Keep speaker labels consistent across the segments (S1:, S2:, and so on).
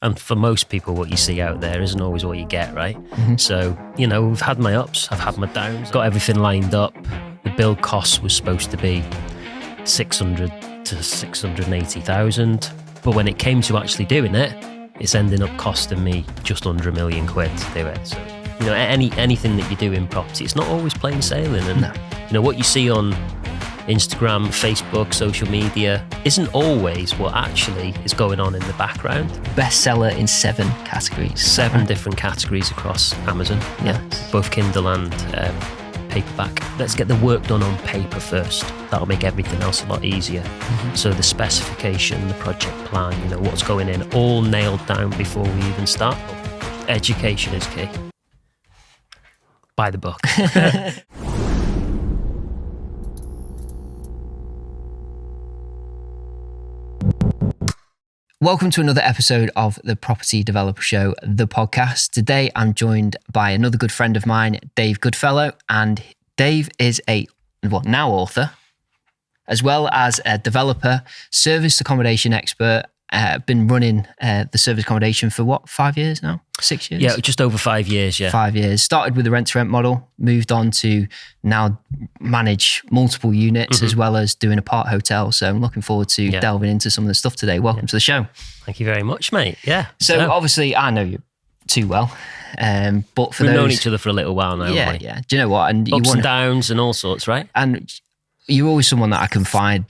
S1: And for most people, what you see out there isn't always what you get, right? So, we've had my ups, I've had my downs, got everything lined up. The build cost was supposed to be 600 to 680,000. But when it came to actually doing it, it's ending up costing me just under £1 million to do it. So, anything that you do in property, it's not always plain sailing. And, what you see on Instagram, Facebook, social media isn't always what actually is going on in the background.
S2: Bestseller in 7 categories.
S1: 7 different categories across Amazon. Yeah, both Kindle and paperback. Let's get the work done on paper first. That'll make everything else a lot easier. So the specification, the project plan, what's going in, all nailed down before we even start. Education is key. Buy the book.
S2: Welcome to another episode of the Property Developer Show, the podcast. Today, I'm joined by another good friend of mine, Dave Goodfellow, and Dave is now author, as well as a developer, service accommodation expert. Been running the service accommodation for 5 years now? 6 years?
S1: Yeah, just over 5 years, yeah.
S2: 5 years. Started with the rent-to-rent model, moved on to now manage multiple units as well as doing a part hotel. So I'm looking forward to delving into some of the stuff today. Welcome to the show.
S1: Thank you very much, mate. Yeah.
S2: So obviously I know you too well. But for
S1: We've
S2: those...
S1: known each other for a little while now, haven't we?
S2: Yeah. Do you know what? And
S1: Ups and downs and all sorts, right?
S2: And you're always someone that I confide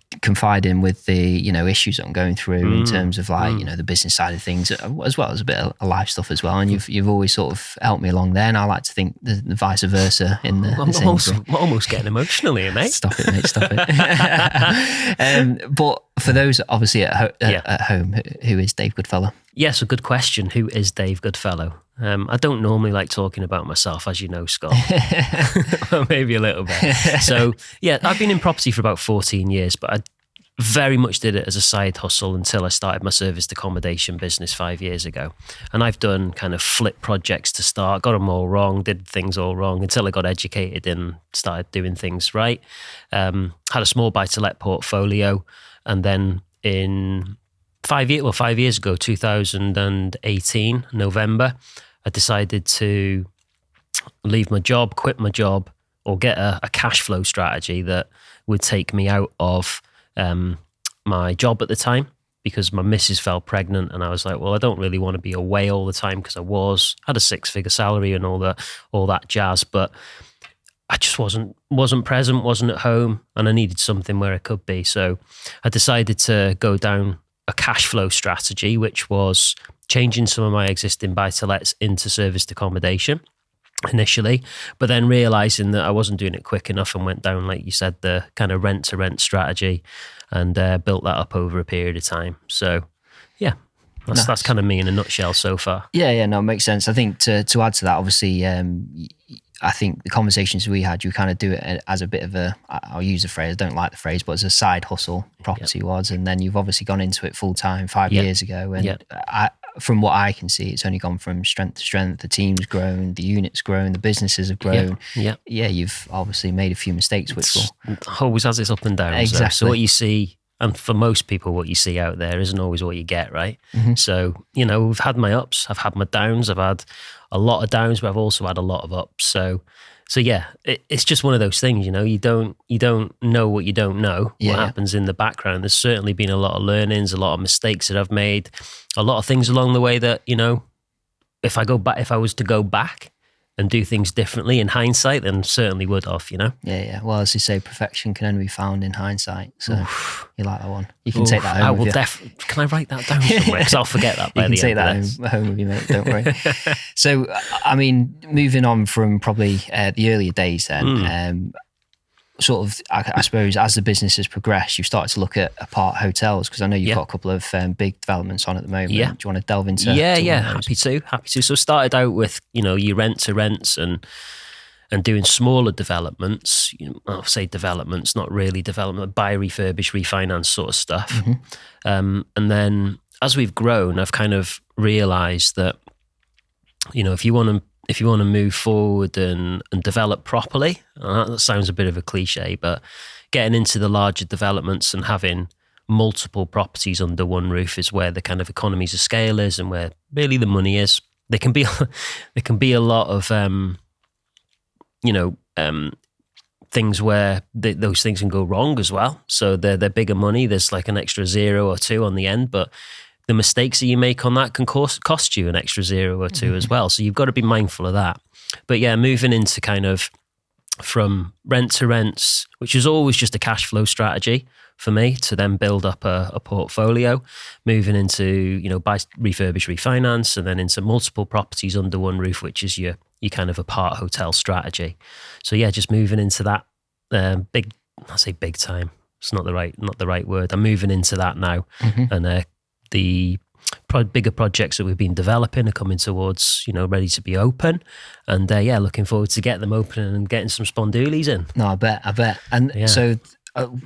S2: in with the issues that I'm going through in terms of the business side of things, as well as a bit of life stuff as well. And you've always sort of helped me along there, and I like to think the vice versa in the
S1: I'm almost getting emotional here, mate.
S2: Stop it, mate. Stop it. But for those obviously at home, who is Dave Goodfellow?
S1: Yes, a good question. Who is Dave Goodfellow? I don't normally like talking about myself, as you know, Scott. Maybe a little bit. So, I've been in property for about 14 years, but I very much did it as a side hustle until I started my serviced accommodation business 5 years ago. And I've done kind of flip projects to start, got them all wrong, did things all wrong until I got educated and started doing things right. Had a small buy-to-let portfolio, and then in 5 years ago, 2018, November, I decided to leave my job, quit my job, or get a cash flow strategy that would take me out of my job at the time, because my missus fell pregnant, and I was like, well, I don't really want to be away all the time, because had a 6-figure salary and all that jazz, but I just wasn't present, wasn't at home, and I needed something where I could be. So I decided to go down a cash flow strategy, which was changing some of my existing buy-to-lets into serviced accommodation initially, but then realizing that I wasn't doing it quick enough and went down, like you said, the kind of rent-to-rent strategy, and built that up over a period of time. So that's kind of me in a nutshell so far. Yeah,
S2: no, it makes sense. I think to add to that, obviously, I think the conversations we had, you kind of do it as a bit of I'll use the phrase, I don't like the phrase, but as a side hustle, property was. And then you've obviously gone into it full time 5 years ago. And from what I can see, it's only gone from strength to strength. The team's grown, the unit's grown, the businesses have grown. Yeah, you've obviously made a few mistakes, which
S1: always has its up and downs.
S2: Exactly.
S1: So what you see, and for most people, what you see out there isn't always what you get, right? So, we've had my ups, I've had my downs, I've had a lot of downs, but I've also had a lot of ups. So it's just one of those things, you don't know what you don't know, what happens in the background. There's certainly been a lot of learnings, a lot of mistakes that I've made, a lot of things along the way that, if I was to go back and do things differently in hindsight, then certainly would have,
S2: Yeah. Well, as you say, perfection can only be found in hindsight. So you like that one. You can take that home.
S1: I will can I write that down somewhere? Because I'll forget that by the end.
S2: You can take that home with you, mate. Don't worry. So, I mean, moving on from probably the earlier days then, sort of, I suppose, as the business has progressed, you've started to look at apart hotels, because I know you've got a couple of big developments on at the moment. Yeah. Do you want to delve into?
S1: Happy to. So started out with, your rent to rents and doing smaller developments. I'll say developments, not really development, buy, refurbish, refinance sort of stuff. And then as we've grown, I've kind of realized that, if you want to move forward and develop properly, that sounds a bit of a cliche, but getting into the larger developments and having multiple properties under one roof is where the kind of economies of scale is and where really the money is. There can be a lot of things where those things can go wrong as well. So they're bigger money. There's like an extra 0 or 2 on the end, but the mistakes that you make on that can cost you an extra 0 or 2 as well. So you've got to be mindful of that. But yeah, moving into kind of from rent to rents, which is always just a cash flow strategy for me to then build up a portfolio, moving into, buy, refurbish, refinance, and then into multiple properties under one roof, which is your kind of apart hotel strategy. So yeah, just moving into that I say big time. It's not the right word. I'm moving into that now. And the bigger projects that we've been developing are coming towards, ready to be open. And looking forward to get them open and getting some spondoolies in.
S2: No, I bet. And so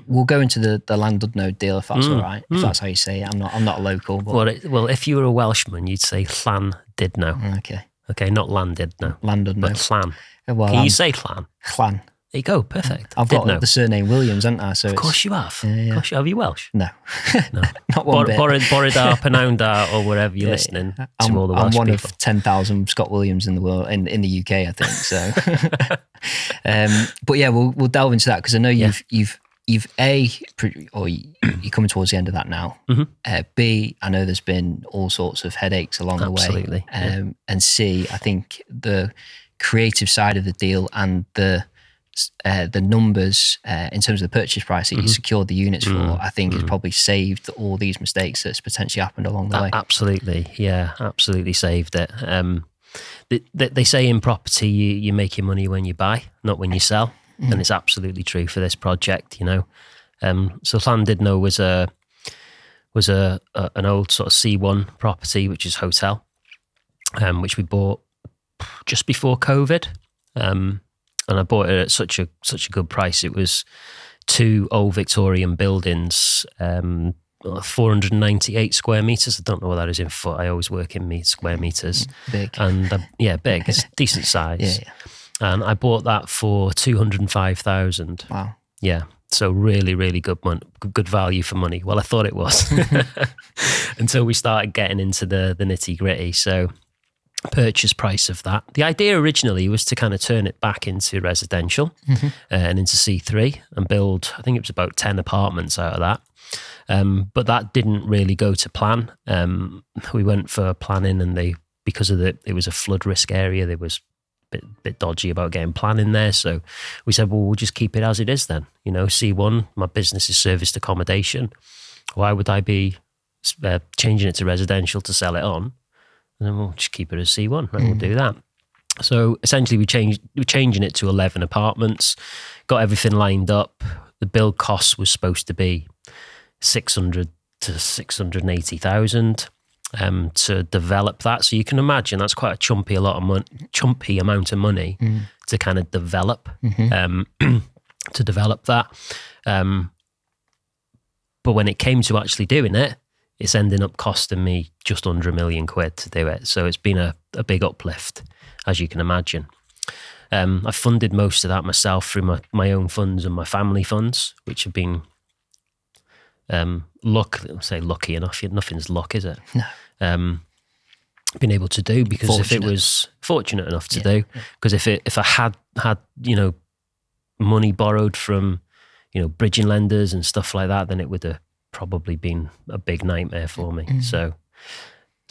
S2: we'll go into the landlord node deal if that's all right. If that's how you say it. I'm not a local. But...
S1: Well, if you were a Welshman, you'd say llan did know. Okay, not landed no.
S2: Landed no.
S1: But llan.
S2: Well,
S1: can you say llan?
S2: Llan.
S1: There you go, perfect.
S2: I've got the surname Williams, haven't I? So
S1: of course you have. Of course you have. Are you Welsh?
S2: No.
S1: No.
S2: Not one bit.
S1: Boridar, Penownda, or wherever you're listening to all the Welsh
S2: I'm one
S1: people.
S2: of 10,000 Scott Williams in the world, in the UK, I think. So, but yeah, we'll delve into that because I know you're coming towards the end of that now. B, I know there's been all sorts of headaches along the way. And C, I think the creative side of the deal and the numbers in terms of the purchase price that you secured the units for, I think has probably saved all these mistakes that's potentially happened along the way.
S1: Absolutely. Yeah, absolutely saved it. They say in property, you make your money when you buy, not when you sell. And it's absolutely true for this project, So Llandudno was an old sort of C1 property, which is hotel, which we bought just before COVID. And I bought it at such a good price. It was 2 old Victorian buildings, 498 square meters. I don't know what that is in foot. I always work in square meters.
S2: Big.
S1: And big. It's decent size.
S2: Yeah.
S1: And I bought that for 205,000.
S2: Wow.
S1: Yeah. So really, really good value for money. Well, I thought it was until we started getting into the nitty gritty. So purchase price of that. The idea originally was to kind of turn it back into residential and into C3 and build, I think it was about 10 apartments out of that. But that didn't really go to plan. We went for planning and because of it was a flood risk area, there was bit dodgy about getting planning there. So we said, well, we'll just keep it as it is then. C1, my business is serviced accommodation. Why would I be changing it to residential to sell it on? And then we'll just keep it as C1. Right, we'll do that. So essentially we're changing it to 11 apartments, got everything lined up. The build cost was supposed to be 600 to 680,000 to develop that. So you can imagine that's quite a chumpy amount of money to kind of develop, to develop that. But when it came to actually doing it, it's ending up costing me just under £1 million to do it. So it's been a big uplift, as you can imagine. I funded most of that myself through my own funds and my family funds, which have been lucky enough. Nothing's luck, is it?
S2: No.
S1: Been able to do because if it was fortunate enough to do, because if I had money borrowed from bridging lenders and stuff like that, then it would have probably been a big nightmare for me. So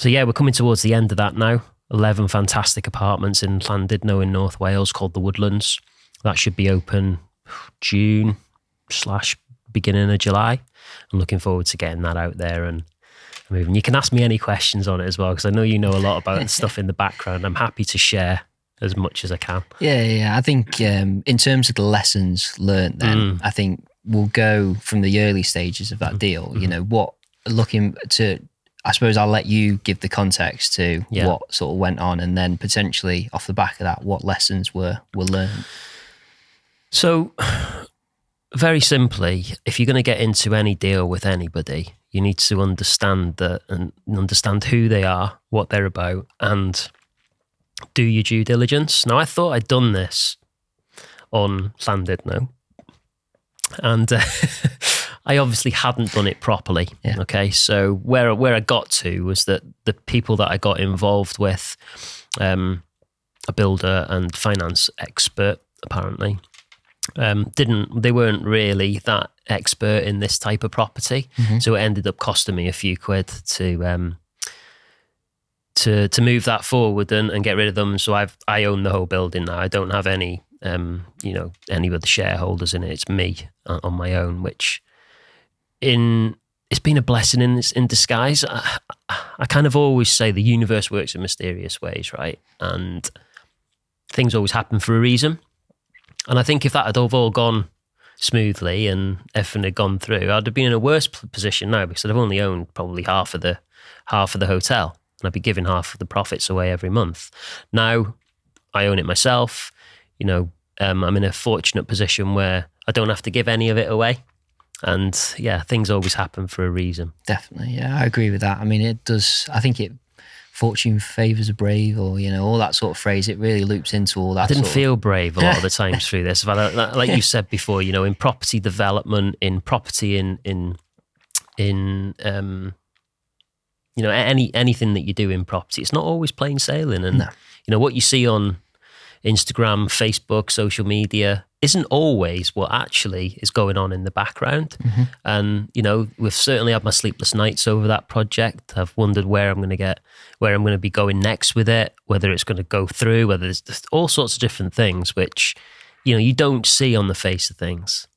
S1: yeah, we're coming towards the end of that now. 11 fantastic apartments in Llandudno in North Wales called The Woodlands. That should be open June/beginning of July. I'm looking forward to getting that out there and moving. You can ask me any questions on it as well, because I know you know a lot about stuff in the background. I'm happy to share as much as I can. Yeah.
S2: I think in terms of the lessons learned then, I think we'll go from the early stages of that deal, I suppose I'll let you give the context to what sort of went on, and then potentially off the back of that, what lessons were learned.
S1: So very simply, if you're going to get into any deal with anybody, you need to understand that and understand who they are, what they're about, and do your due diligence. Now, I thought I'd done this on Llandudno, and I obviously hadn't done it properly.
S2: Yeah.
S1: Okay, so where I got to was that the people that I got involved with, a builder and finance expert, apparently, they weren't really that expert in this type of property. So it ended up costing me a few quid to move that forward and get rid of them. So I own the whole building now. I don't have any any of the shareholders in it. It's me on my own, which it's been a blessing in disguise. I kind of always say the universe works in mysterious ways, right? And things always happen for a reason. And I think if that had all gone smoothly and everything had gone through, I'd have been in a worse position now, because I'd have only owned probably half of the hotel, and I'd be giving half of the profits away every month. Now I own it myself. I'm in a fortunate position where I don't have to give any of it away. And yeah, things always happen for a reason.
S2: Definitely. Yeah, I agree with that. I mean, it does. I think fortune favours the brave, or, all that sort of phrase. It really loops into all that.
S1: I didn't feel brave a lot of the times through this. Like you said before, in property development, in property, in anything that you do in property, it's not always plain sailing. And, what you see on Instagram, Facebook, social media isn't always what actually is going on in the background. And, we've certainly had my sleepless nights over that project. I've wondered where I'm going to be going next with it, whether it's going to go through, whether there's all sorts of different things, which, you don't see on the face of things.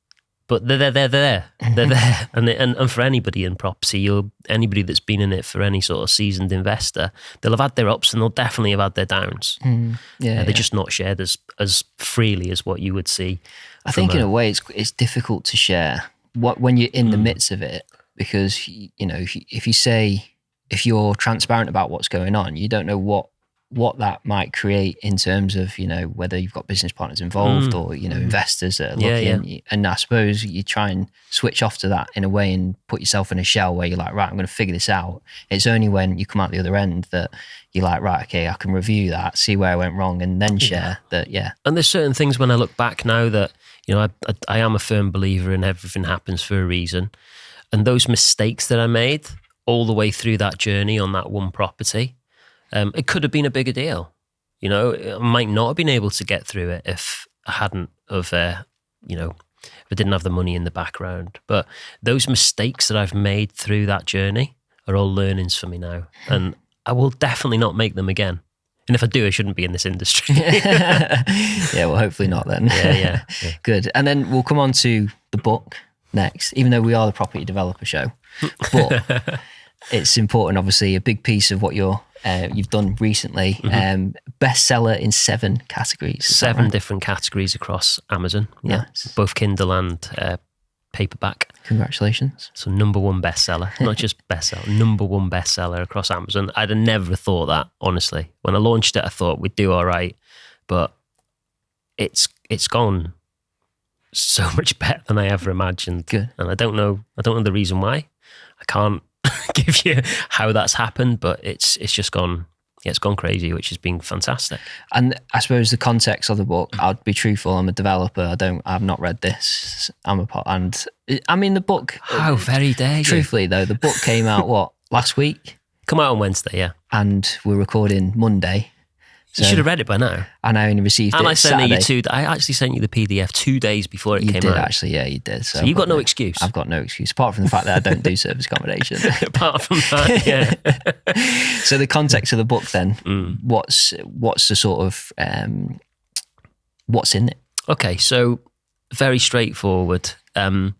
S1: But they're there. They're there. And for anybody in property, anybody that's been in it for any sort of seasoned investor, they'll have had their ups and they'll definitely have had their downs. They're just not shared as freely as what you would see.
S2: I think in a way it's difficult to share when you're in the midst of it, because if you're transparent about what's going on, you don't know what that might create in terms of, whether you've got business partners involved or, investors that are looking.
S1: Yeah.
S2: And I suppose you try and switch off to that in a way and put yourself in a shell where you're like, right, I'm going to figure this out. It's only when you come out the other end that you're like, right, okay, I can review that, see where I went wrong, and then share that. Yeah.
S1: And there's certain things when I look back now that, I am a firm believer in everything happens for a reason. And those mistakes that I made all the way through that journey on that one property, it could have been a bigger deal. I might not have been able to get through it if I hadn't if I didn't have the money in the background. But those mistakes that I've made through that journey are all learnings for me now. And I will definitely not make them again. And if I do, I shouldn't be in this industry.
S2: Yeah, well, hopefully not then.
S1: Yeah.
S2: Good. And then we'll come on to the book next, even though we are the property developer show. But it's important, obviously, a big piece of what you've done recently. Bestseller in 7 categories.
S1: 7 different categories across Amazon. Yeah,
S2: nice.
S1: Both Kindle and paperback.
S2: Congratulations.
S1: So #1 bestseller, not just bestseller, #1 bestseller across Amazon. I'd have never thought that, honestly. When I launched it, I thought we'd do all right, but it's gone so much better than I ever imagined.
S2: Good.
S1: And I don't know the reason why. I can't give you how that's happened, but it's just gone. Yeah, it's gone crazy, which has been fantastic.
S2: And I suppose the context of the book, I'll be truthful, I'm a developer. I've not read this. The book.
S1: How very dare you?
S2: Truthfully though, the book came out last week?
S1: Come out on Wednesday, yeah.
S2: And we're recording Monday. So,
S1: you should have read it by now.
S2: And I only received
S1: and
S2: it Saturday.
S1: I actually sent you the PDF 2 days before it came out.
S2: You did actually, yeah, you did.
S1: So you've got no excuse.
S2: I've got no excuse, apart from the fact that I don't do service accommodation.
S1: Apart from that, yeah.
S2: So the context of the book then, what's the sort of, what's in it?
S1: Okay, so very straightforward. It's a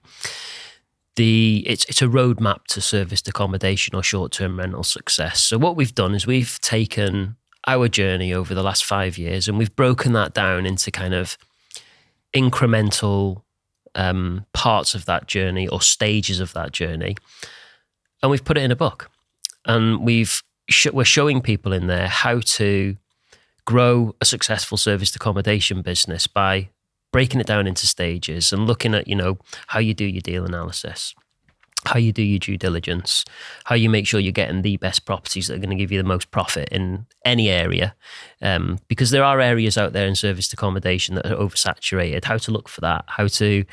S1: roadmap to serviced accommodation or short-term rental success. So what we've done is we've taken our journey over the last 5 years and we've broken that down into kind of incremental parts of that journey or stages of that journey, and we've put it in a book. And we're showing people in there how to grow a successful serviced accommodation business by breaking it down into stages and looking at, how you do your deal analysis, how you do your due diligence, how you make sure you're getting the best properties that are going to give you the most profit in any area. Because there are areas out there in serviced accommodation that are oversaturated, how to look for that, how to,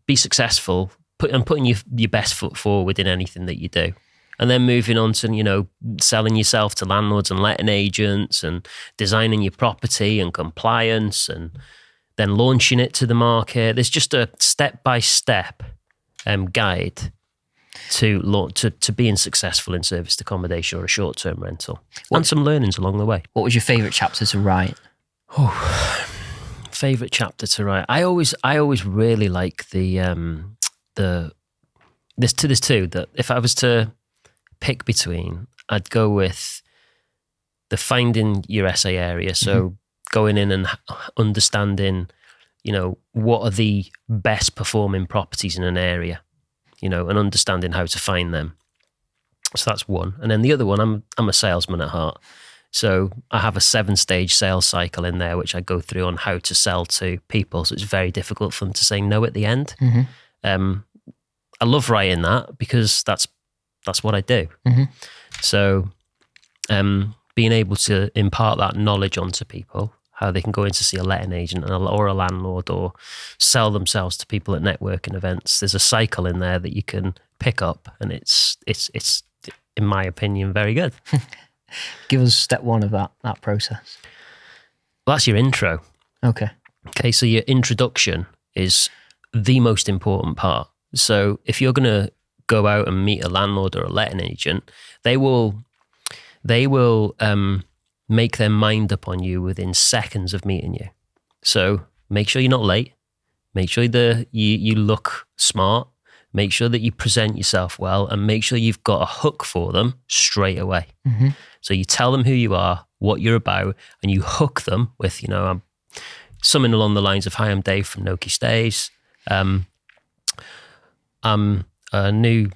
S1: be successful putting your best foot forward in anything that you do. And then moving on to, selling yourself to landlords and letting agents and designing your property and compliance and then launching it to the market. There's just a step-by-step guide to being successful in serviced accommodation or a short-term rental. And some learnings along the way.
S2: What was your favourite chapter to write?
S1: Oh, favourite chapter to write. I always really like there's two that if I was to pick between, I'd go with the finding your SA area. So going in and understanding, what are the best performing properties in an area, and understanding how to find them. So that's one. And then the other one, I'm a salesman at heart. So I have a 7-stage sales cycle in there, which I go through on how to sell to people. So it's very difficult for them to say no at the end. I love writing that because that's what I do. So being able to impart that knowledge onto people, how they can go in to see a letting agent or a landlord or sell themselves to people at networking events. There's a cycle in there that you can pick up, and it's in my opinion, very good.
S2: Give us step one of that process.
S1: Well, that's your intro.
S2: Okay,
S1: so your introduction is the most important part. So if you're going to go out and meet a landlord or a letting agent, they will make their mind up on you within seconds of meeting you. So make sure you're not late. Make sure that you look smart. Make sure that you present yourself well, and make sure you've got a hook for them straight away. So you tell them who you are, what you're about, and you hook them with, something along the lines of, "Hi, I'm Dave from Noki Stays. I'm new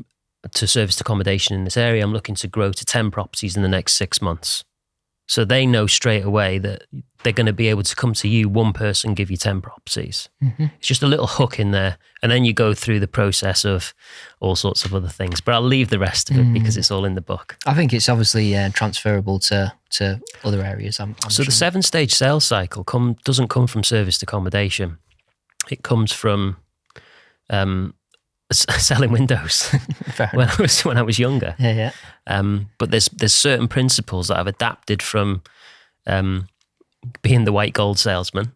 S1: to serviced accommodation in this area. I'm looking to grow to 10 properties in the next 6 months." So they know straight away that they're going to be able to come to you, one person, give you 10 properties. It's just a little hook in there. And then you go through the process of all sorts of other things. But I'll leave the rest of it because it's all in the book.
S2: I think it's obviously transferable to other areas. I'm
S1: so
S2: sure.
S1: The 7-stage sales cycle doesn't come from serviced accommodation. It comes from selling windows when I was younger.
S2: Yeah.
S1: But there's certain principles that I've adapted from being the white gold salesman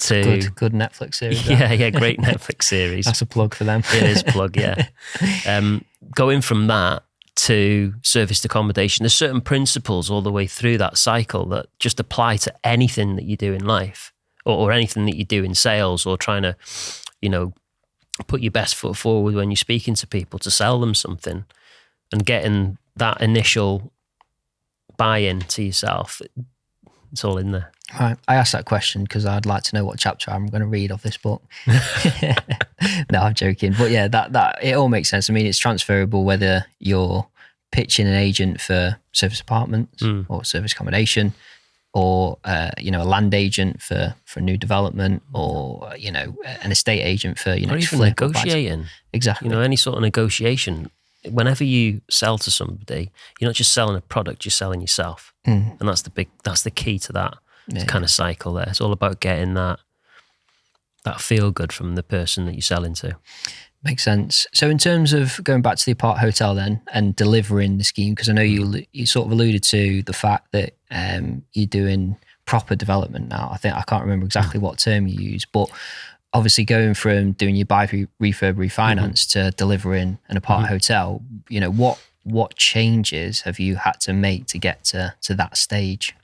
S1: to
S2: good Netflix series.
S1: Yeah, great Netflix series.
S2: That's a plug for them.
S1: It is a plug, yeah. Going from that to serviced accommodation, there's certain principles all the way through that cycle that just apply to anything that you do in life or anything that you do in sales or trying to, put your best foot forward when you're speaking to people to sell them something and getting that initial buy-in to yourself. It's all in there.
S2: Right. I asked that question because I'd like to know what chapter I'm going to read of this book. No, I'm joking. But yeah, that it all makes sense. I mean, it's transferable whether you're pitching an agent for service apartments or service accommodation, or a land agent for new development, or an estate agent for
S1: or even negotiating.
S2: Exactly.
S1: Any sort of negotiation. Whenever you sell to somebody, you're not just selling a product; you're selling yourself, and that's the key to that kind of cycle. There, it's all about getting that feel good from the person that you're selling to.
S2: Makes sense. So in terms of going back to the apart hotel then and delivering the scheme, because I know you sort of alluded to the fact that you're doing proper development now. I can't remember exactly what term you use, but obviously going from doing your buy, refurb, refinance to delivering an apart hotel, what changes have you had to make to get to that stage?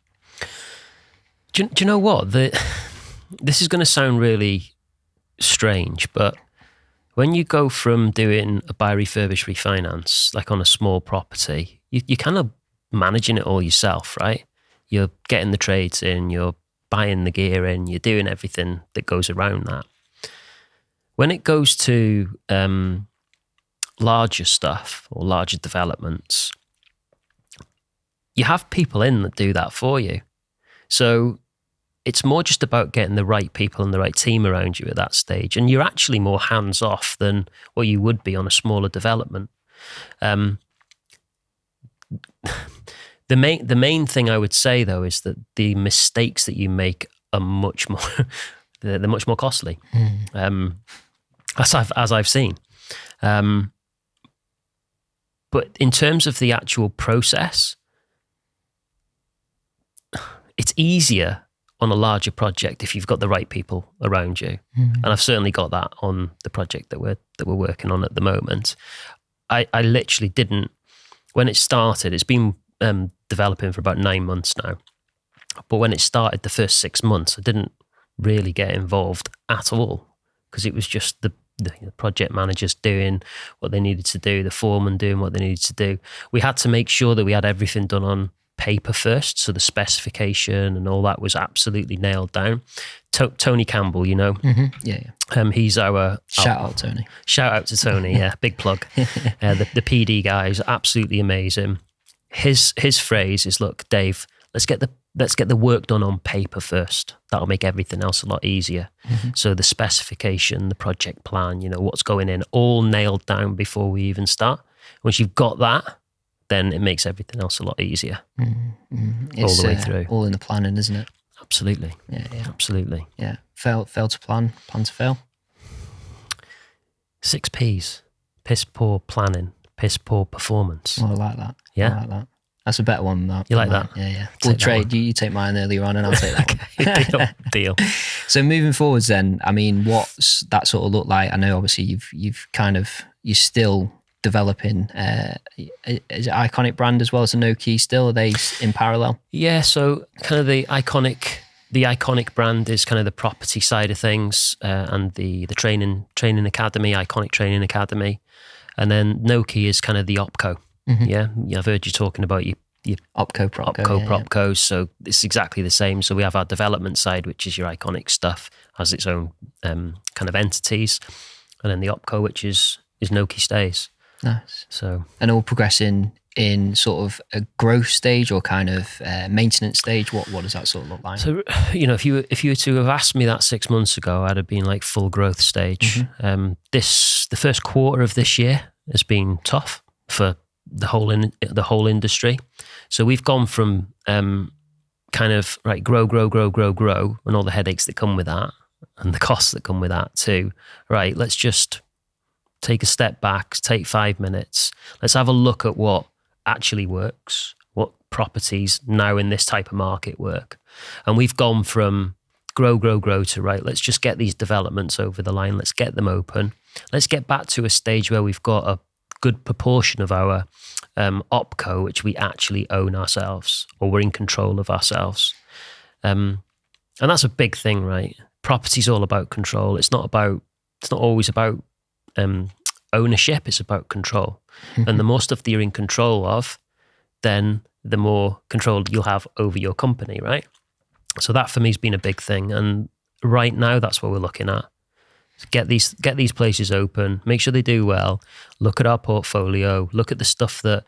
S1: Do you know what? This is going to sound really strange, but when you go from doing a buy, refurbish, refinance, like on a small property, you're kind of managing it all yourself, right? You're getting the trades in, you're buying the gear in, you're doing everything that goes around that. When it goes to larger stuff or larger developments, you have people in that do that for you. So it's more just about getting the right people and the right team around you at that stage. And you're actually more hands-off than what you would be on a smaller development. The main thing I would say, though, is that the mistakes that you make are much more, they're much more costly, as I've seen. But in terms of the actual process, it's easier on a larger project if you've got the right people around you. And I've certainly got that on the project that we're working on at the moment. I literally didn't, when it started, it's been developing for about 9 months now. But when it started, the first 6 months, I didn't really get involved at all, because it was just the project managers doing what they needed to do, the foreman doing what they needed to do. We had to make sure that we had everything done on paper first, so the specification and all that was absolutely nailed down. Tony Campbell, you know, he's our
S2: shout out Tony.
S1: Shout out to Tony, yeah, big plug. The PD guy is absolutely amazing. His phrase is, "Look, Dave, let's get the work done on paper first. That'll make everything else a lot easier." So the specification, the project plan, you know, what's going in, all nailed down before we even start. Once you've got that, then it makes everything else a lot easier all the way through.
S2: All in the planning, isn't it?
S1: Absolutely.
S2: Yeah.
S1: Absolutely.
S2: Yeah. Fail to plan to fail.
S1: 6 Ps. Piss poor planning, piss poor performance.
S2: Oh, I like that.
S1: Yeah.
S2: I like that. That's a better one than that.
S1: You like that?
S2: Yeah. We'll trade. You take mine earlier on and I'll take that one.
S1: Deal.
S2: So moving forwards then, I mean, what's that sort of look like? I know obviously you're still developing, is it Iconic brand as well as the Noki still? Are they in parallel?
S1: Yeah, so kind of the iconic brand is kind of the property side of things, and the training academy, Iconic Training Academy. And then Noki is kind of the opco. Yeah, I've heard you talking about your
S2: opco, propco.
S1: Yeah. So it's exactly the same. So we have our development side, which is your Iconic stuff, has its own kind of entities. And then the opco, which is Noki Stays.
S2: Nice.
S1: So,
S2: and all progressing in sort of a growth stage or kind of maintenance stage. What does that sort of look like?
S1: So, you know, if you were to have asked me that 6 months ago, I'd have been like full growth stage. The first quarter of this year has been tough for the whole industry. So we've gone from kind of right, grow, and all the headaches that come with that and the costs that come with that, to right, let's just take a step back, take 5 minutes. Let's have a look at what actually works, what properties now in this type of market work. And we've gone from grow to right, let's just get these developments over the line. Let's get them open. Let's get back to a stage where we've got a good proportion of our opco, which we actually own ourselves, or we're in control of ourselves. And that's a big thing, right? Property's all about control. It's not always about ownership, it's about control. And the more stuff that you're in control of, then the more control you'll have over your company, right? So that for me has been a big thing. And right now, that's what we're looking at. Get these places open, make sure they do well, look at our portfolio, look at the stuff that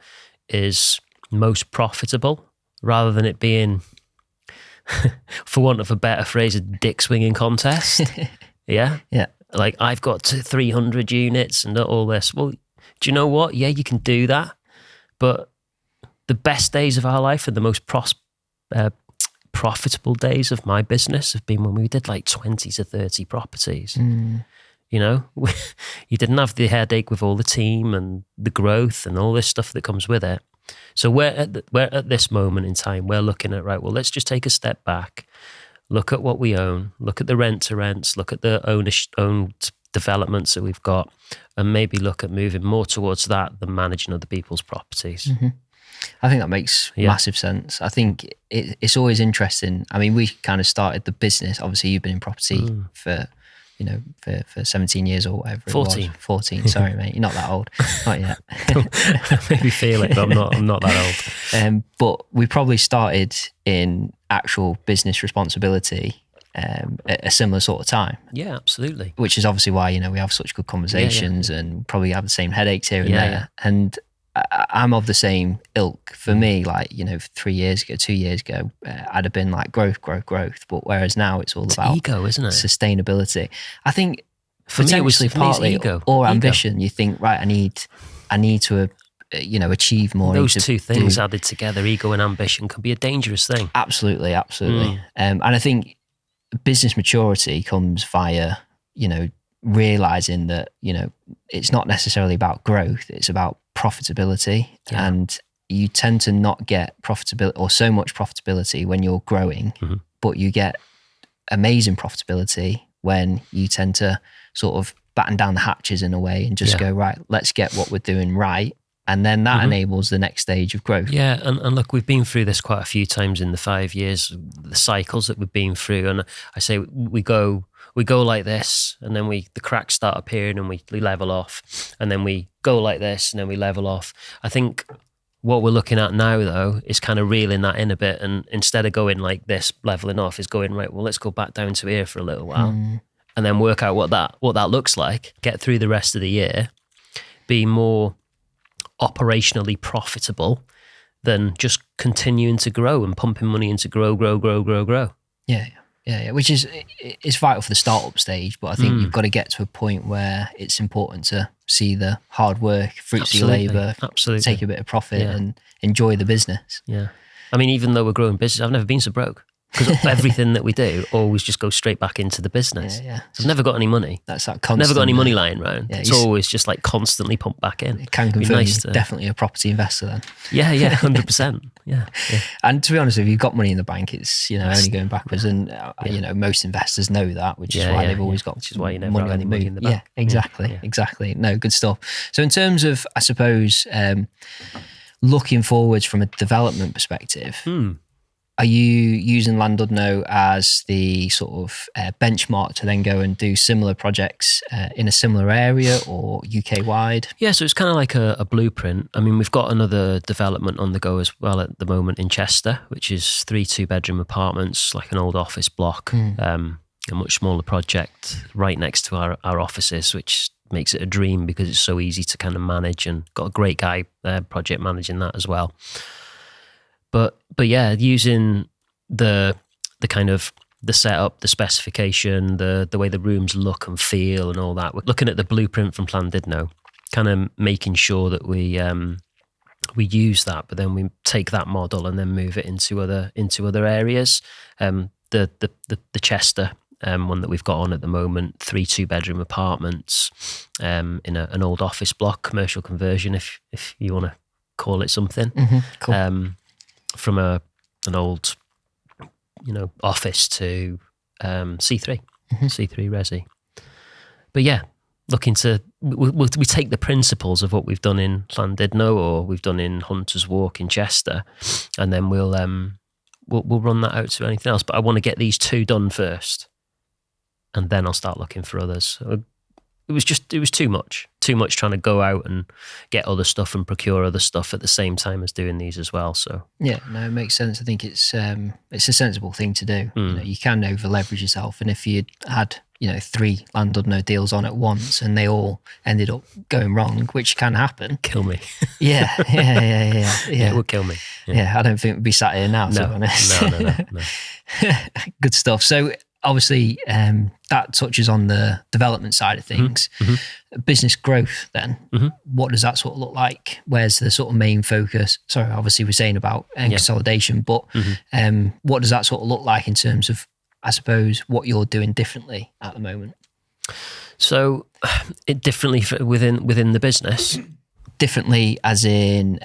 S1: is most profitable, rather than it being, for want of a better phrase, a dick swinging contest. Yeah. Like, I've got 300 units and all this. Well, do you know what? Yeah, you can do that. But the best days of our life and the most profitable days of my business have been when we did like 20 to 30 properties. You know, you didn't have the headache with all the team and the growth and all this stuff that comes with it. So we're at this moment in time, we're looking at, right, well, let's just take a step back. Look at what we own, look at the rent-to-rents, look at the owned developments that we've got, and maybe look at moving more towards that than managing other people's properties.
S2: I think that makes massive sense. I think it's always interesting. I mean, we kind of started the business. Obviously, you've been in property for 17 years or whatever.
S1: 14.
S2: 14, sorry, mate. You're not that old. Not yet.
S1: Maybe feel it, but I'm not that
S2: old. But we probably started in actual business responsibility at a similar sort of time.
S1: Yeah, absolutely.
S2: Which is obviously why, we have such good conversations and probably have the same headaches here and there. Yeah. And I'm of the same ilk. For me, 3 years ago, 2 years ago, I'd have been like growth. But whereas now it's all about
S1: ego, isn't it?
S2: Sustainability. I think
S1: for me, it was
S2: partly
S1: ego
S2: or ambition. You think, right, I need to, achieve more.
S1: Those two things added together, ego and ambition, can be a dangerous thing.
S2: Absolutely. And I think business maturity comes via, realizing that, it's not necessarily about growth, it's about profitability.
S1: Yeah.
S2: And you tend to not get profitability or so much profitability when you're growing, but you get amazing profitability when you tend to sort of batten down the hatches in a way and just go, right, let's get what we're doing right. And then that enables the next stage of growth.
S1: Yeah, and look, we've been through this quite a few times in the 5 years, the cycles that we've been through. And I say we go like this, and then the cracks start appearing and we level off. And then we go like this and then we level off. I think what we're looking at now, though, is kind of reeling that in a bit. And instead of going like this, leveling off, is going, right, well, let's go back down to here for a little while and then work out what that looks like, get through the rest of the year, be more operationally profitable than just continuing to grow and pumping money into grow.
S2: Yeah, which is vital for the startup stage, but I think you've got to get to a point where it's important to see the hard work, fruits of your labour, take a bit of profit and enjoy the business.
S1: Yeah. I mean, even though we're growing business, I've never been so broke. Because everything that we do always just goes straight back into the business.
S2: Yeah.
S1: So I've never got any money.
S2: That's that constant.
S1: Never got any money lying around. Yeah, it's always just like constantly pumped back in.
S2: It can confirm you're definitely a property investor then.
S1: Yeah, 100%. Yeah.
S2: And to be honest, if you've got money in the bank, it's only going backwards. And most investors know that, which is why they've always got.
S1: Which is why you never have any money in the bank.
S2: Yeah, exactly. No, good stuff. So in terms of, I suppose, looking forwards from a development perspective. Are you using Llandudno as the sort of benchmark to then go and do similar projects in a similar area or UK wide?
S1: Yeah, so it's kind of like a blueprint. I mean, we've got another development on the go as well at the moment in Chester, which is 3 2-bedroom apartments, like an old office block, a much smaller project right next to our offices, which makes it a dream because it's so easy to kind of manage, and got a great guy project managing that as well. But yeah, using the kind of the setup, the specification, the way the rooms look and feel and all that. We're looking at the blueprint from Llandudno, kind of making sure that we use that, but then we take that model and then move it into other areas. The Chester one that we've got on at the moment, 3 2-bedroom apartments in an old office block, commercial conversion, if you want to call it something.
S2: Cool.
S1: From an old, office to C3 resi. But yeah, looking to we take the principles of what we've done in Llandudno or we've done in Hunter's Walk in Chester, and then we'll run that out to anything else. But I want to get these 2 done first, and then I'll start looking for others. It was too much trying to go out and get other stuff and procure other stuff at the same time as doing these as well. So
S2: yeah, no, it makes sense. I think it's a sensible thing to do. You can over leverage yourself, and if you had 3 Llandudno deals on at once and they all ended up going wrong, which can happen,
S1: kill me.
S2: Yeah.
S1: It would kill me.
S2: Yeah, I don't think we'd be sat here now, to be honest. No. Good stuff. So obviously, that touches on the development side of things. Business growth then, what does that sort of look like? Where's the sort of main focus? Sorry, obviously we're saying about consolidation, but what does that sort of look like in terms of, I suppose, what you're doing differently at the moment?
S1: So it differently within the business?
S2: Differently as in,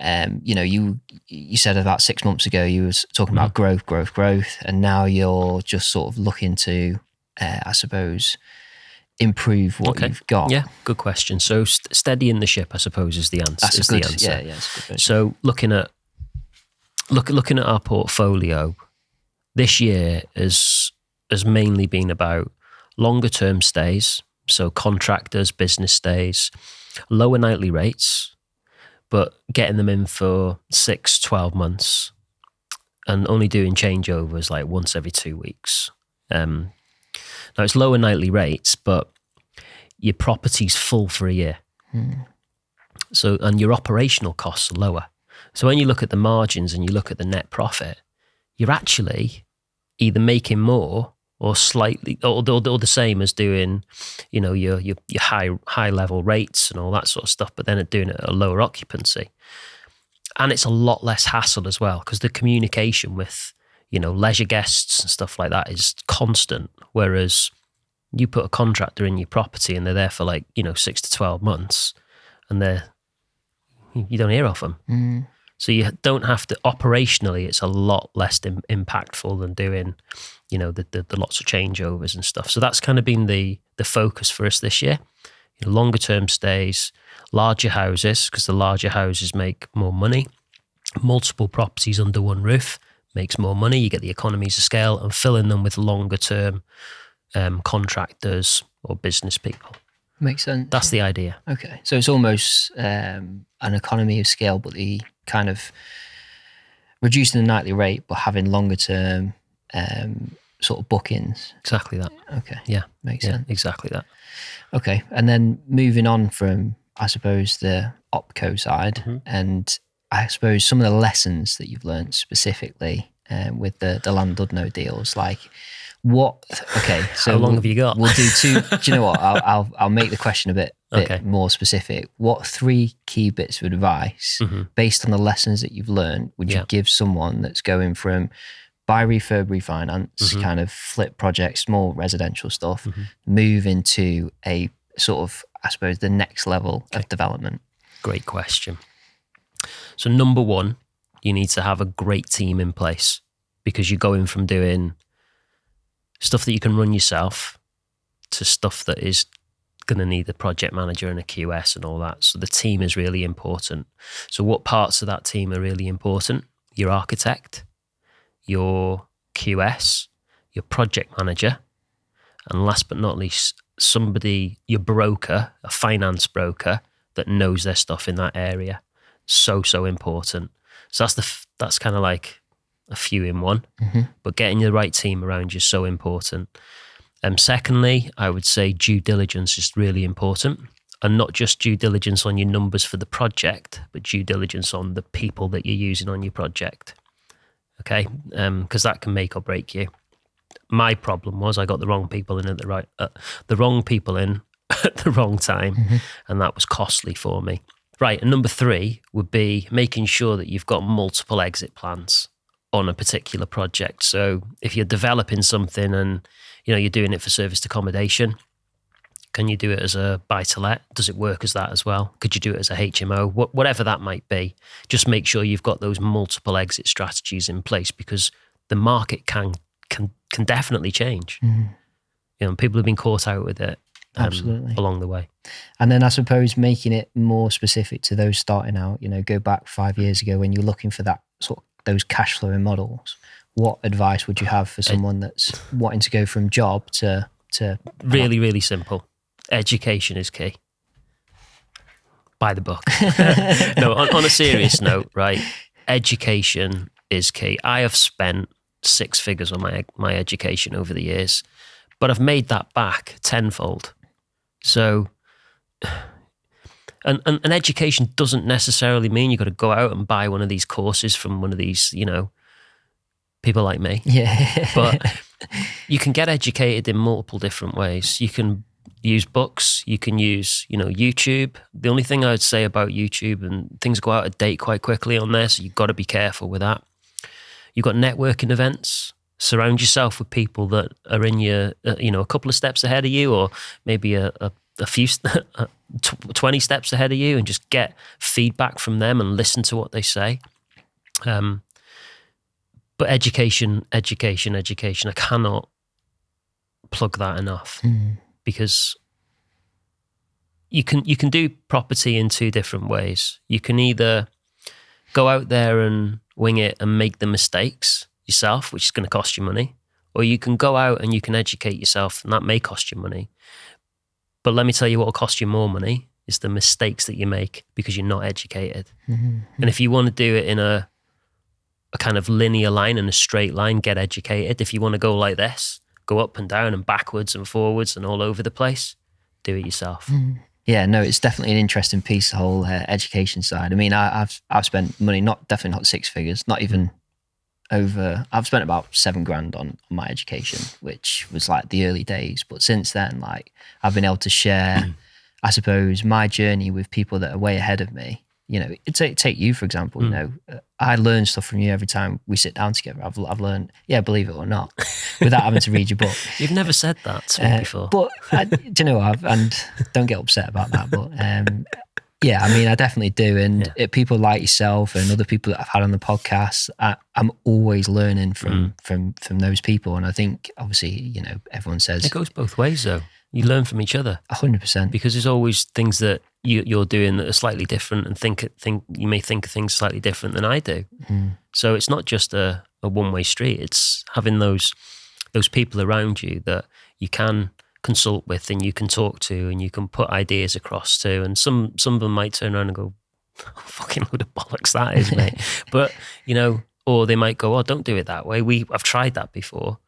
S2: you said about 6 months ago, you were talking about growth, and now you're just sort of looking to, I suppose, improve what you've got.
S1: Yeah, good question. So steadying the ship, I suppose, is the answer.
S2: That's the answer. Yeah, that's a good.
S1: So looking at our portfolio this year has mainly been about longer term stays, so contractors, business stays, lower nightly rates, but getting them in for 6-12 months and only doing changeovers like once every 2 weeks. Now it's lower nightly rates, but your property's full for a year. So, and your operational costs are lower. So when you look at the margins and you look at the net profit, you're actually either making more or slightly, or the same as doing, your high level rates and all that sort of stuff, but then doing it at a lower occupancy. And it's a lot less hassle as well, because the communication with, leisure guests and stuff like that is constant. Whereas You put a contractor in your property and they're there for like, 6 to 12 months and you don't hear off them. So you don't have to, operationally, it's a lot less impactful than doing, the lots of changeovers and stuff. So that's kind of been the focus for us this year. Longer term stays, larger houses, because the larger houses make more money. Multiple properties under one roof makes more money. You get the economies of scale, and filling them with longer term contractors or business people.
S2: Makes sense.
S1: That's the idea.
S2: Okay. So it's almost an economy of scale, but the kind of reducing the nightly rate, but having longer term sort of bookings.
S1: Exactly that.
S2: Okay.
S1: Yeah.
S2: Makes sense.
S1: Exactly that.
S2: Okay. And then moving on from, I suppose, the OpCo side, and I suppose some of the lessons that you've learned specifically with the landlord no deals, like what, okay. So
S1: how long have you got?
S2: We'll do two. Do you know what? I'll make the question a bit more specific. What 3 key bits of advice based on the lessons that you've learned would you give someone that's going from buy, refurb, refinance, kind of flip projects, small residential stuff, move into a sort of, I suppose, the next level of development?
S1: Great question. So number 1, you need to have a great team in place, because you're going from doing stuff that you can run yourself to stuff that is going to need a project manager and a QS and all that. So the team is really important. So what parts of that team are really important? Your architect, your QS, your project manager, and last but not least, your broker, a finance broker that knows their stuff in that area. So important. So that's kind of like a few in one, but getting the right team around you is so important. Secondly, I would say due diligence is really important, and not just due diligence on your numbers for the project, but due diligence on the people that you're using on your project. Okay, because that can make or break you. My problem was I got the wrong people in at the wrong people in at the wrong time, and that was costly for me. Right, and number 3 would be making sure that you've got multiple exit plans on a particular project. So if you're developing something and you're doing it for serviced accommodation, can you do it as a buy-to-let? Does it work as that as well? Could you do it as a HMO? Whatever that might be, just make sure you've got those multiple exit strategies in place, because the market can definitely change. People have been caught out with it. Absolutely. Along the way.
S2: And then I suppose making it more specific to those starting out, go back 5 years ago when you're looking for that sort of those cash flowing models. What advice would you have for someone that's wanting to go from job to
S1: really, really simple. Education is key. Buy the book. No, on a serious note, right? Education is key. I have spent 6 figures on my education over the years, but I've made that back tenfold. So, and education doesn't necessarily mean you've got to go out and buy one of these courses from one of these, people like me.
S2: Yeah.
S1: But you can get educated in multiple different ways. You can use books, you can use, YouTube. The only thing I would say about YouTube, and things go out of date quite quickly on there, so you've got to be careful with that. You've got networking events. Surround yourself with people that are in your, a couple of steps ahead of you, or maybe a few 20 steps ahead of you, and just get feedback from them and listen to what they say. But education. I cannot plug that enough, because you can do property in 2 different ways. You can either go out there and wing it and make the mistakes yourself, which is going to cost you money, or you can go out and you can educate yourself, and that may cost you money. But let me tell you what will cost you more money is the mistakes that you make because you're not educated. And if you want to do it in a kind of linear line and a straight line, get educated. If you want to go like this, go up and down and backwards and forwards and all over the place, do it yourself.
S2: Yeah, no, it's definitely an interesting piece, the whole education side. I mean, I've spent money, definitely not 6 figures, not even I've spent about 7 grand on my education, which was like the early days. But since then, like, I've been able to share, I suppose, my journey with people that are way ahead of me. you know, take you, for example, you know, I learn stuff from you every time we sit down together. I've learned, believe it or not, without having to read your book.
S1: You've never said that to me before.
S2: But do you know what? And don't get upset about that. But yeah, I mean, I definitely do. And people like yourself and other people that I've had on the podcast, I'm always learning from those people. And I think, obviously, you know, everyone says
S1: it goes both ways, though. You learn from each other
S2: 100%,
S1: because there's always things that you're doing that are slightly different, and you may think of things slightly different than I do. So it's not just a one-way street. It's having those people around you that you can consult with and you can talk to and you can put ideas across to. And some of them might turn around and go, oh, fucking load of bollocks that is, mate. But, you know, or they might go, oh, don't do it that way. I've tried that before.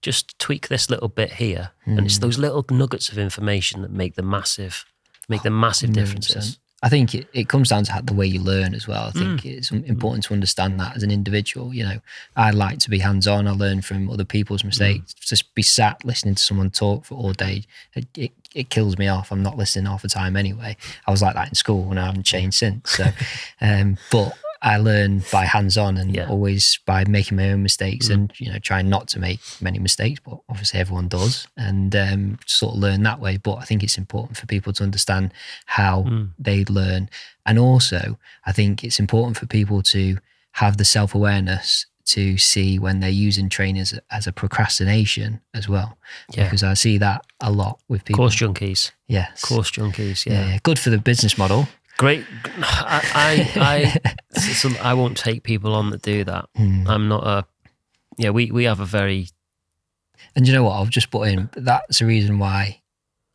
S1: Just tweak this little bit here. And it's those little nuggets of information that make the massive differences.
S2: I think it comes down to the way you learn as well. I think it's important to understand that as an individual. You know, I like to be hands-on. I learn from other people's mistakes. Just be sat listening to someone talk for all day, it kills me off. I'm not listening half the time anyway. I was like that in school and I haven't changed since. So, but I learn by hands-on and always by making my own mistakes and, you know, trying not to make many mistakes, but obviously everyone does, and sort of learn that way. But I think it's important for people to understand how they learn. And also, I think it's important for people to have the self-awareness to see when they're using training as a procrastination as well. Yeah. Because I see that a lot with people.
S1: Course junkies.
S2: Yes.
S1: Course junkies,
S2: yeah. Good for the business model.
S1: Great. I won't take people on that do that. I'm not we have a very...
S2: And you know what? I'll just put in, that's the reason why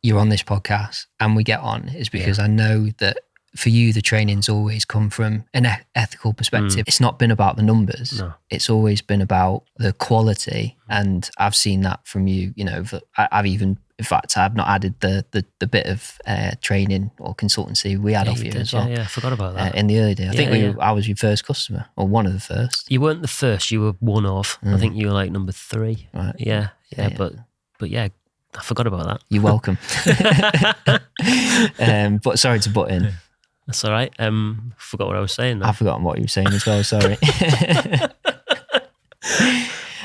S2: you're on this podcast and we get on, is because I know that for you, the training's always come from an ethical perspective. It's not been about the numbers. No. It's always been about the quality. And I've seen that from you, you know, in fact, I've not added the bit of training or consultancy we had off you as well.
S1: Yeah, I forgot about that.
S2: In the early days. I think I was your first customer, or one of the first.
S1: You weren't the first, you were one of. I think you were like number 3. Right. Yeah. But yeah, I forgot about that.
S2: You're welcome. But sorry to butt in.
S1: That's all right. Forgot what I was saying now.
S2: I've forgotten what you were saying as well, sorry.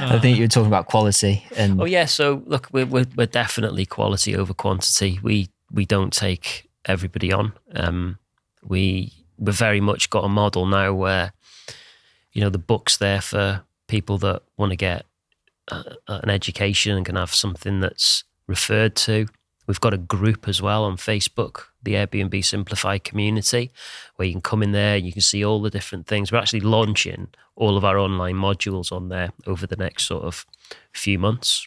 S2: I think you were talking about quality. And
S1: so look, we're definitely quality over quantity. We don't take everybody on. We've very much got a model now where, you know, the book's there for people that want to get an education and can have something that's referred to. We've got a group as well on Facebook, the Airbnb Simplified community, where you can come in there, you can see all the different things. We're actually launching all of our online modules on there over the next sort of few months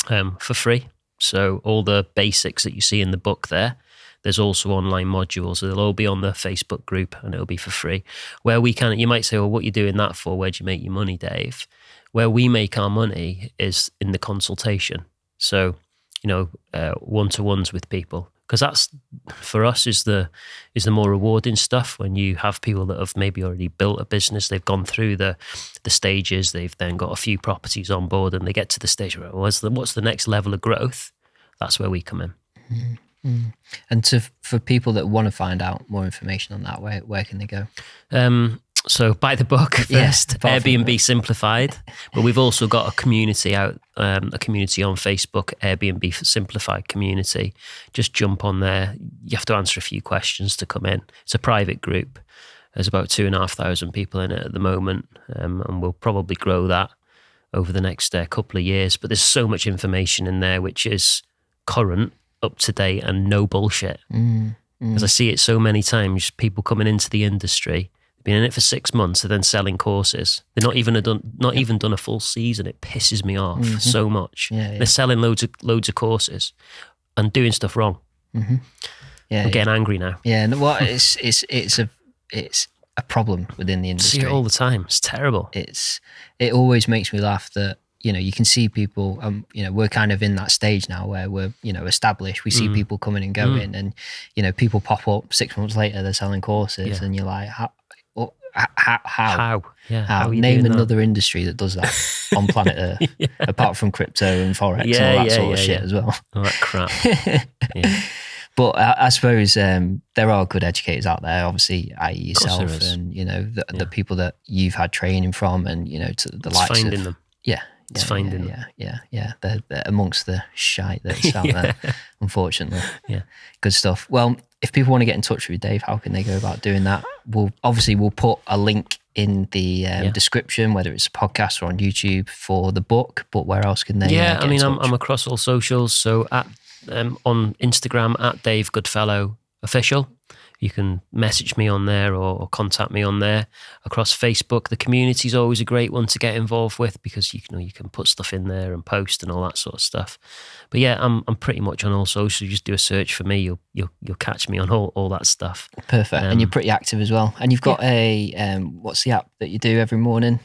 S1: for free. So all the basics that you see in the book there's also online modules. So they'll all be on the Facebook group and it'll be for free. Where you might say, well, what are you doing that for? Where do you make your money, Dave? Where we make our money is in the consultation. So, you know, one-to-ones with people, because that's for us is the more rewarding stuff. When you have people that have maybe already built a business, they've gone through the stages, they've then got a few properties on board, and they get to the stage where what's the next level of growth? That's where we come in.
S2: Mm-hmm. And for people that want to find out more information on that, where can they go?
S1: So buy the book first, Airbnb Simplified. But we've also got a community a community on Facebook, Airbnb Simplified community. Just jump on there. You have to answer a few questions to come in. It's a private group. There's about 2,500 people in it at the moment, and we'll probably grow that over the next couple of years. But there's so much information in there which is current, up to date, and no bullshit. Because I see it so many times, people coming into the industry, been in it for 6 months, and then selling courses. They're not even done a full season. It pisses me off so much. They're selling loads of courses and doing stuff wrong. I'm getting angry now.
S2: Yeah, and what it's a problem within the industry.
S1: See it all the time. It's terrible.
S2: It always makes me laugh that, you know, you can see people, you know, we're kind of in that stage now where we're, you know, established. We see people coming and going, and, you know, people pop up 6 months later, they're selling courses, and you're like, how?
S1: Yeah,
S2: how? Name another industry that does that on planet Earth, apart from crypto and forex and all that sort of shit as well.
S1: All that crap.
S2: But I suppose there are good educators out there, obviously, i.e. yourself, and the people that you've had training from, and to the
S1: it's
S2: likes
S1: finding
S2: of
S1: them.
S2: It's
S1: finding
S2: them. Yeah. They're amongst the shite that's out there, unfortunately.
S1: Yeah.
S2: Good stuff. Well, if people want to get in touch with you, Dave, how can they go about doing that? We'll put a link in the description, whether it's a podcast or on YouTube, for the book. But where else can they? Get in touch?
S1: I'm across all socials. So on Instagram at Dave Goodfellow Official. You can message me on there or contact me on there. Across Facebook, the community is always a great one to get involved with, because you can put stuff in there and post and all that sort of stuff. But yeah, I'm pretty much on all socials. Just do a search for me. You'll catch me on all that stuff.
S2: Perfect. And you're pretty active as well. And you've got a what's the app that you do every morning?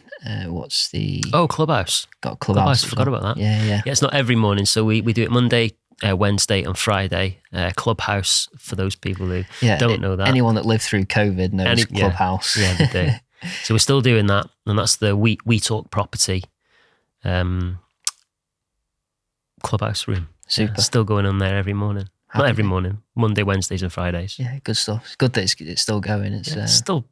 S2: What's the
S1: Clubhouse?
S2: Got Clubhouse.
S1: Forgot about that.
S2: Yeah.
S1: It's not every morning, so we do it Monday, Wednesday and Friday. Clubhouse, for those people who don't know that.
S2: Anyone that lived through COVID knows Clubhouse.
S1: Yeah, they do. So we're still doing that, and that's the We Talk Property Clubhouse room.
S2: Super.
S1: Still going on there every morning. Not every morning, Monday, Wednesdays and Fridays.
S2: Yeah, good stuff. It's good that it's still going. It's
S1: still,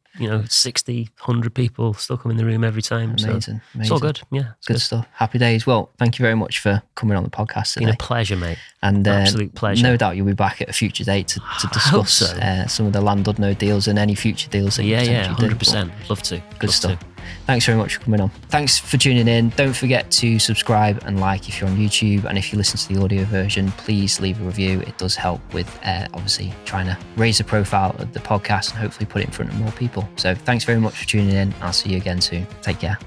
S1: 60, 100 people still come in the room every time.
S2: Amazing.
S1: It's all good. Yeah.
S2: Good stuff. Happy days. Well, thank you very much for coming on the podcast today.
S1: Been a pleasure, mate.
S2: And
S1: absolute pleasure.
S2: No doubt you'll be back at a future date to discuss some of the Landlord deals and any future deals that you potentially
S1: 100%. Love to.
S2: Good stuff. Thanks very much for coming on. Thanks for tuning in. Don't forget to subscribe and like if you're on YouTube, and if you listen to the audio version, please leave a review. It does help with obviously trying to raise the profile of the podcast and hopefully put it in front of more people. So thanks very much for tuning in. I'll see you again soon. Take care.